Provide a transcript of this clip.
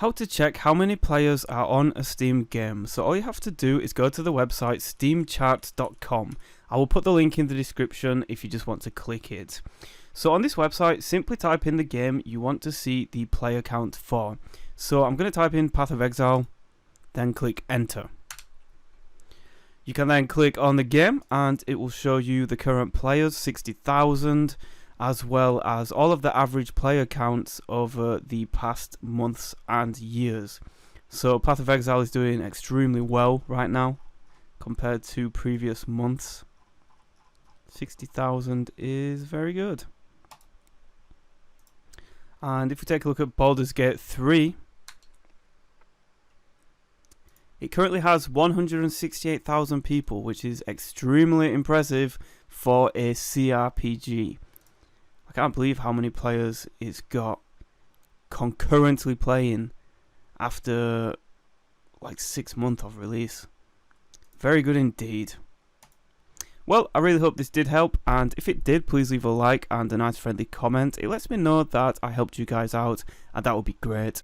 How to check how many players are on a Steam game. So all you have to do is go to the website steamcharts.com. I will put the link in the description if you just want to click it. So on this website, simply type in the game you want to see the player count for. So I'm going to type in Path of Exile, then click enter. You can then click on the game and it will show you the current players, 60,000, as well as all of the average player counts over the past months and years. So Path of Exile is doing extremely well right now compared to previous months. 60,000 is very good. And if we take a look at Baldur's Gate 3, it currently has 168,000 people, which is extremely impressive for a CRPG. I can't believe how many players it's got concurrently playing after like 6 months of release. Very good indeed. Well, I really hope this did help, and if it did, please leave a like and a nice friendly comment. It lets me know that I helped you guys out, and that would be great.